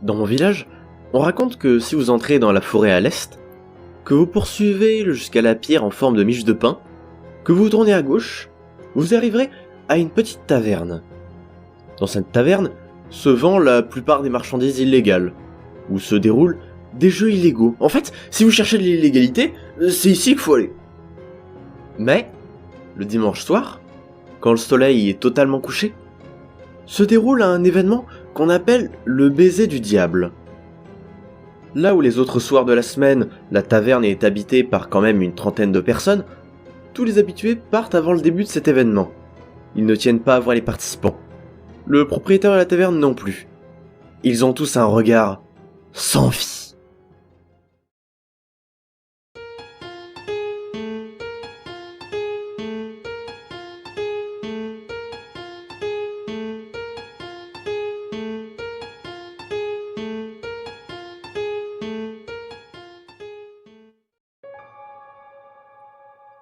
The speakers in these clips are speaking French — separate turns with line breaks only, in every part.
Dans mon village, on raconte que si vous entrez dans la forêt à l'est, que vous poursuivez jusqu'à la pierre en forme de miche de pain, que vous tournez à gauche, vous arriverez à une petite taverne. Dans cette taverne se vend la plupart des marchandises illégales, où se déroulent des jeux illégaux. En fait, si vous cherchez de l'illégalité, c'est ici qu'il faut aller. Mais, le dimanche soir, quand le soleil est totalement couché, se déroule un événement qu'on appelle le baiser du diable. Là où les autres soirs de la semaine, la taverne est habitée par quand même une trentaine de personnes, tous les habitués partent avant le début de cet événement. Ils ne tiennent pas à voir les participants. Le propriétaire de la taverne non plus. Ils ont tous un regard sans vie.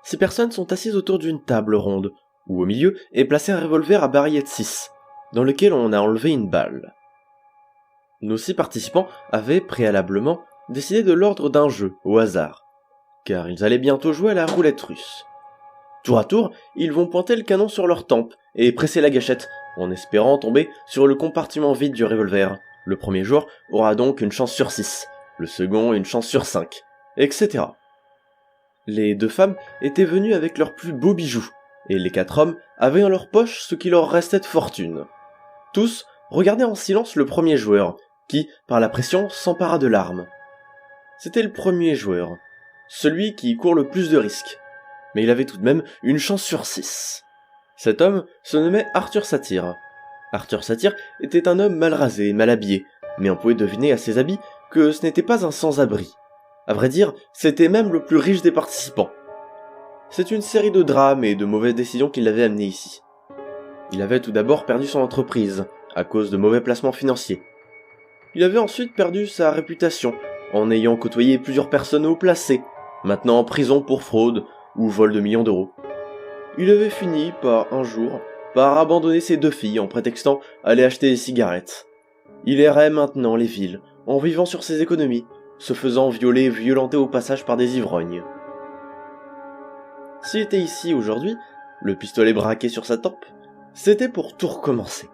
Ces personnes sont assises autour d'une table ronde, où au milieu est placé un revolver à barillet de 6, dans lequel on a enlevé une balle. Nos 6 participants avaient préalablement décidé de l'ordre d'un jeu, au hasard, car ils allaient bientôt jouer à la roulette russe. Tour à tour, ils vont pointer le canon sur leur tempe et presser la gâchette, en espérant tomber sur le compartiment vide du revolver. Le premier joueur aura donc une chance sur 6, le second une chance sur 5, etc. Les 2 femmes étaient venues avec leurs plus beaux bijoux, et les 4 hommes avaient dans leur poche ce qui leur restait de fortune. Tous regardaient en silence le premier joueur, qui, par la pression, s'empara de l'arme. C'était le premier joueur, celui qui court le plus de risques, mais il avait tout de même une chance sur 6. Cet homme se nommait Arthur Satyr. Arthur Satyr était un homme mal rasé et mal habillé, mais on pouvait deviner à ses habits que ce n'était pas un sans-abri. À vrai dire, c'était même le plus riche des participants. C'est une série de drames et de mauvaises décisions qui l'avaient amené ici. Il avait tout d'abord perdu son entreprise, à cause de mauvais placements financiers. Il avait ensuite perdu sa réputation, en ayant côtoyé plusieurs personnes haut placées, maintenant en prison pour fraude ou vol de millions d'euros. Il avait fini, un jour, par abandonner ses 2 filles en prétextant aller acheter des cigarettes. Il errait maintenant les villes, en vivant sur ses économies, se faisant violer et violenter au passage par des ivrognes. S'il était ici aujourd'hui, le pistolet braqué sur sa tempe, c'était pour tout recommencer.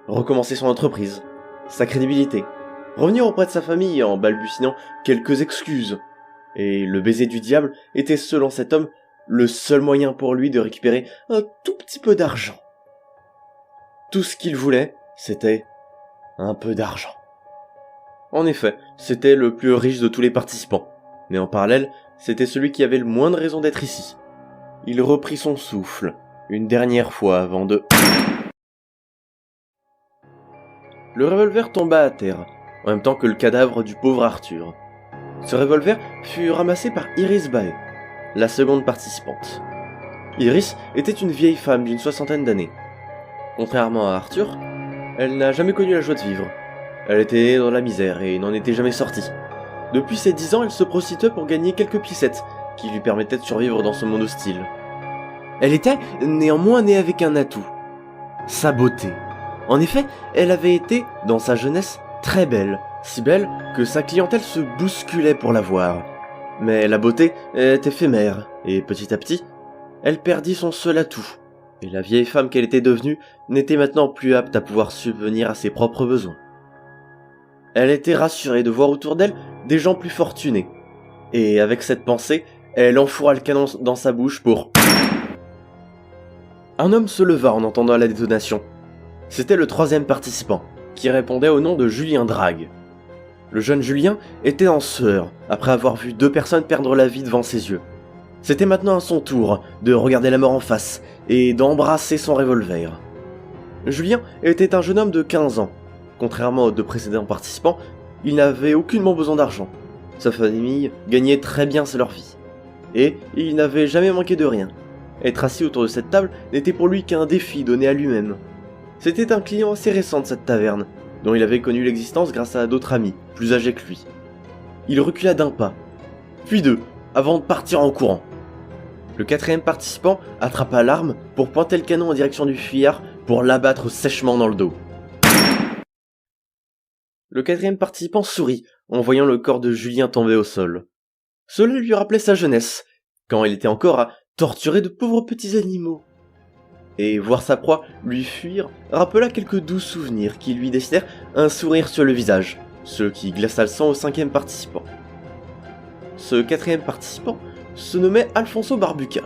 Recommencer son entreprise, sa crédibilité, revenir auprès de sa famille en balbutiant quelques excuses. Et le baiser du diable était selon cet homme le seul moyen pour lui de récupérer un tout petit peu d'argent. Tout ce qu'il voulait, c'était un peu d'argent. En effet, c'était le plus riche de tous les participants, mais en parallèle, c'était celui qui avait le moins de raison d'être ici. Il reprit son souffle, une dernière fois avant de... Le revolver tomba à terre, en même temps que le cadavre du pauvre Arthur. Ce revolver fut ramassé par Iris Bae, la seconde participante. Iris était une vieille femme d'une 60aine d'années. Contrairement à Arthur, elle n'a jamais connu la joie de vivre. Elle était dans la misère et n'en était jamais sortie. Depuis ses 10 ans, elle se prostituait pour gagner quelques piécettes qui lui permettaient de survivre dans ce monde hostile. Elle était néanmoins née avec un atout, sa beauté. En effet, elle avait été, dans sa jeunesse, très belle, si belle que sa clientèle se bousculait pour la voir. Mais la beauté est éphémère, et petit à petit, elle perdit son seul atout. Et la vieille femme qu'elle était devenue n'était maintenant plus apte à pouvoir subvenir à ses propres besoins. Elle était rassurée de voir autour d'elle des gens plus fortunés. Et avec cette pensée, elle enfoura le canon dans sa bouche pour... Un homme se leva en entendant la détonation. C'était le 3e participant, qui répondait au nom de Julien Drague. Le jeune Julien était en sueur, après avoir vu 2 personnes perdre la vie devant ses yeux. C'était maintenant à son tour de regarder la mort en face, et d'embrasser son revolver. Julien était un jeune homme de 15 ans. Contrairement aux 2 précédents participants, il n'avait aucunement besoin d'argent. Sa famille gagnait très bien leur vie. Et il n'avait jamais manqué de rien. Être assis autour de cette table n'était pour lui qu'un défi donné à lui-même. C'était un client assez récent de cette taverne, dont il avait connu l'existence grâce à d'autres amis, plus âgés que lui. Il recula d'un pas, puis 2, avant de partir en courant. Le 4e participant attrapa l'arme pour pointer le canon en direction du fuyard pour l'abattre sèchement dans le dos. Le quatrième participant sourit en voyant le corps de Julien tomber au sol. Cela lui rappelait sa jeunesse, quand il était encore à torturer de pauvres petits animaux. Et voir sa proie lui fuir rappela quelques doux souvenirs qui lui dessinèrent un sourire sur le visage, ce qui glaça le sang au cinquième participant. Ce quatrième participant se nommait Alfonso Barbuca.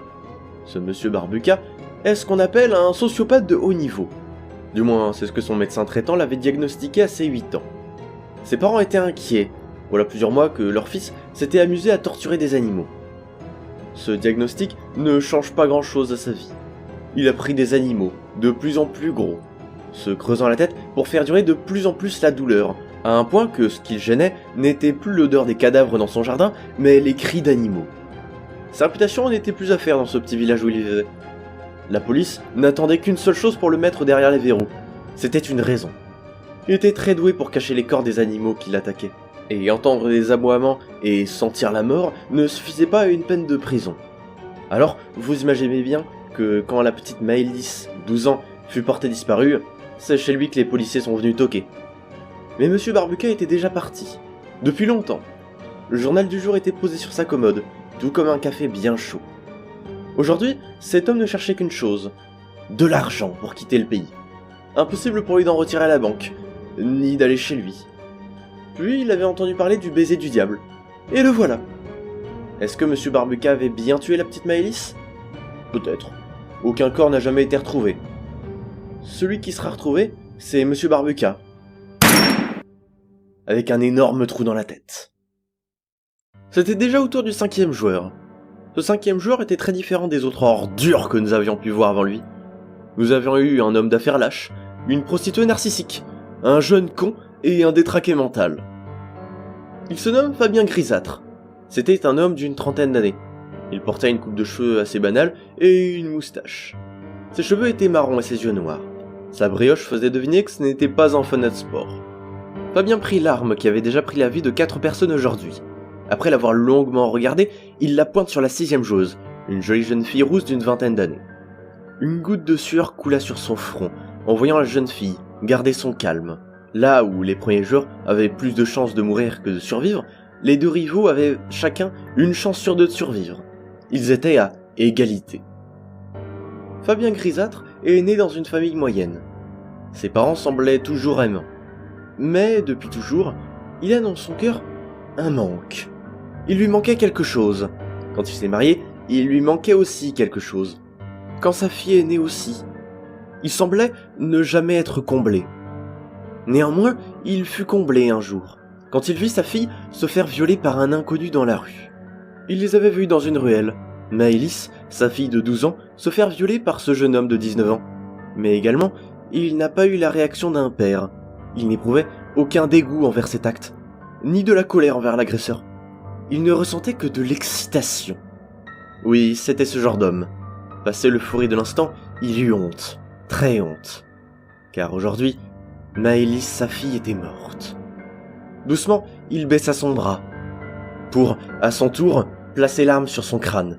Ce monsieur Barbuca est ce qu'on appelle un sociopathe de haut niveau. Du moins, c'est ce que son médecin traitant l'avait diagnostiqué à ses 8 ans. Ses parents étaient inquiets, voilà plusieurs mois que leur fils s'était amusé à torturer des animaux. Ce diagnostic ne change pas grand-chose à sa vie. Il a pris des animaux, de plus en plus gros, se creusant la tête pour faire durer de plus en plus la douleur, à un point que ce qui le gênait n'était plus l'odeur des cadavres dans son jardin, mais les cris d'animaux. Sa réputation n'était plus à faire dans ce petit village où il vivait. La police n'attendait qu'une seule chose pour le mettre derrière les verrous. C'était une raison. Il était très doué pour cacher les corps des animaux qui l'attaquaient. Et entendre des aboiements et sentir la mort ne suffisait pas à une peine de prison. Alors, vous imaginez bien que quand la petite Maëlys, 12 ans, fut portée disparue, c'est chez lui que les policiers sont venus toquer. Mais monsieur Barbuca était déjà parti. Depuis longtemps. Le journal du jour était posé sur sa commode, tout comme un café bien chaud. Aujourd'hui, cet homme ne cherchait qu'une chose, de l'argent pour quitter le pays. Impossible pour lui d'en retirer à la banque, ni d'aller chez lui. Puis il avait entendu parler du baiser du diable. Et le voilà. Est-ce que monsieur Barbuca avait bien tué la petite Maëlys ? Peut-être. Aucun corps n'a jamais été retrouvé. Celui qui sera retrouvé, c'est monsieur Barbuca. Avec un énorme trou dans la tête. C'était déjà au tour du cinquième joueur. Ce cinquième joueur était très différent des autres ordures que nous avions pu voir avant lui. Nous avions eu un homme d'affaires lâche, une prostituée narcissique, un jeune con et un détraqué mental. Il se nomme Fabien Grisâtre. C'était un homme d'une trentaine d'années. Il portait une coupe de cheveux assez banale et une moustache. Ses cheveux étaient marrons et ses yeux noirs. Sa brioche faisait deviner que ce n'était pas un fanat de sport. Fabien prit l'arme qui avait déjà pris la vie de 4 personnes aujourd'hui. Après l'avoir longuement regardée, il la pointe sur la 6e joueuse, une jolie jeune fille rousse d'une vingtaine d'années. Une goutte de sueur coula sur son front, en voyant la jeune fille garder son calme. Là où les premiers joueurs avaient plus de chances de mourir que de survivre, les deux rivaux avaient chacun une chance sur 2 de survivre. Ils étaient à égalité. Fabien Grisâtre est né dans une famille moyenne. Ses parents semblaient toujours aimants. Mais, depuis toujours, il a dans son cœur un manque. Il lui manquait quelque chose. Quand il s'est marié, il lui manquait aussi quelque chose. Quand sa fille est née aussi, il semblait ne jamais être comblé. Néanmoins, il fut comblé un jour, quand il vit sa fille se faire violer par un inconnu dans la rue. Il les avait vus dans une ruelle, Maëlys, sa fille de 12 ans, se faire violer par ce jeune homme de 19 ans. Mais également, il n'a pas eu la réaction d'un père. Il n'éprouvait aucun dégoût envers cet acte, ni de la colère envers l'agresseur. Il ne ressentait que de l'excitation. Oui, c'était ce genre d'homme. Passé le fou rire de l'instant, il eut honte, très honte. Car aujourd'hui, Maëlys, sa fille, était morte. Doucement, il baissa son bras, pour, à son tour, placer l'arme sur son crâne,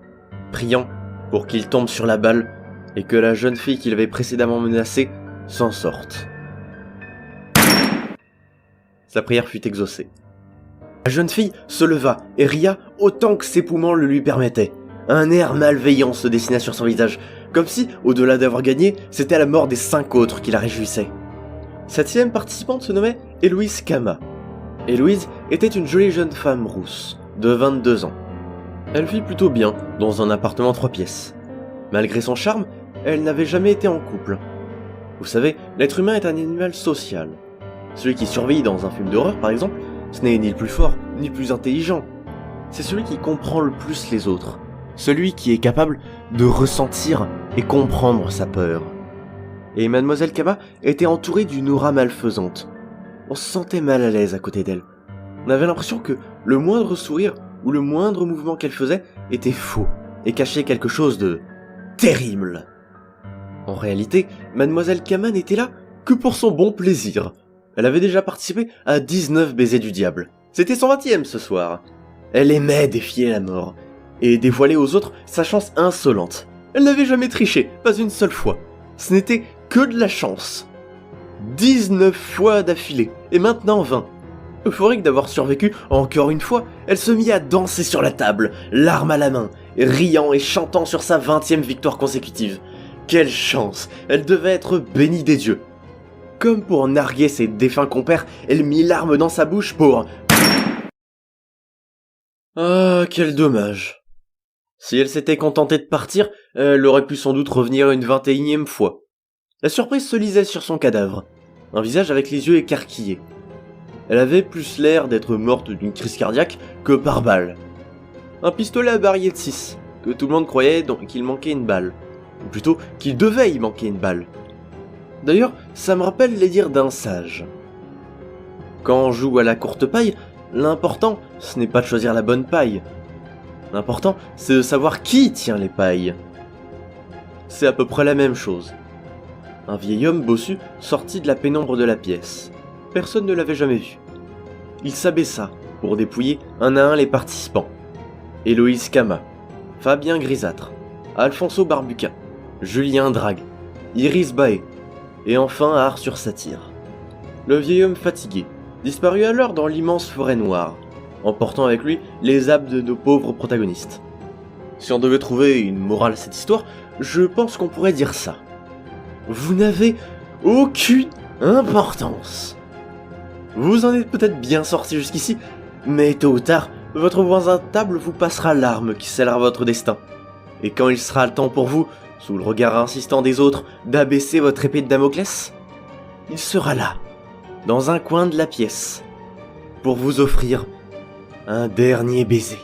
priant pour qu'il tombe sur la balle et que la jeune fille qu'il avait précédemment menacée s'en sorte. Sa prière fut exaucée. La jeune fille se leva et ria autant que ses poumons le lui permettaient. Un air malveillant se dessina sur son visage, comme si, au-delà d'avoir gagné, c'était la mort des 5 autres qui la réjouissait. Cette 6e participante se nommait Héloïse Kama. Héloïse était une jolie jeune femme rousse, de 22 ans. Elle vit plutôt bien dans un appartement 3 pièces. Malgré son charme, elle n'avait jamais été en couple. Vous savez, l'être humain est un animal social. Celui qui survit dans un film d'horreur, par exemple, ce n'est ni le plus fort, ni le plus intelligent. C'est celui qui comprend le plus les autres. Celui qui est capable de ressentir et comprendre sa peur. Et Mademoiselle Kama était entourée d'une aura malfaisante. On se sentait mal à l'aise à côté d'elle. On avait l'impression que le moindre sourire ou le moindre mouvement qu'elle faisait était faux et cachait quelque chose de terrible. En réalité, Mademoiselle Kama n'était là que pour son bon plaisir. Elle avait déjà participé à 19 baisers du diable. C'était son 20e ce soir. Elle aimait défier la mort et dévoiler aux autres sa chance insolente. Elle n'avait jamais triché, pas une seule fois. Ce n'était que de la chance. 19 fois d'affilée, et maintenant 20. Euphorique d'avoir survécu encore une fois, elle se mit à danser sur la table, l'arme à la main, riant et chantant sur sa 20e victoire consécutive. Quelle chance! Elle devait être bénie des dieux. Comme pour narguer ses défunts compères, elle mit l'arme dans sa bouche pour... Ah, quel dommage. Si elle s'était contentée de partir, elle aurait pu sans doute revenir une 21e fois. La surprise se lisait sur son cadavre, un visage avec les yeux écarquillés. Elle avait plus l'air d'être morte d'une crise cardiaque que par balle. Un pistolet à barillet 6, que tout le monde croyait qu'il manquait une balle. Ou plutôt qu'il devait y manquer une balle. D'ailleurs, ça me rappelle les dires d'un sage. Quand on joue à la courte paille, l'important, ce n'est pas de choisir la bonne paille. L'important, c'est de savoir qui tient les pailles. C'est à peu près la même chose. Un vieil homme bossu sortit de la pénombre de la pièce. Personne ne l'avait jamais vu. Il s'abaissa pour dépouiller un à un les participants. Héloïse Cama, Fabien Grisâtre, Alfonso Barbuca, Julien Drague, Iris Baé, et enfin Arthur Satyre. Le vieil homme fatigué disparut alors dans l'immense forêt noire, emportant avec lui les âmes de nos pauvres protagonistes. Si on devait trouver une morale à cette histoire, je pense qu'on pourrait dire ça. Vous n'avez aucune importance. Vous en êtes peut-être bien sorti jusqu'ici, mais tôt ou tard, votre voisin de table vous passera l'arme qui scellera votre destin. Et quand il sera le temps pour vous, sous le regard insistant des autres, d'abaisser votre épée de Damoclès, il sera là, dans un coin de la pièce, pour vous offrir un dernier baiser.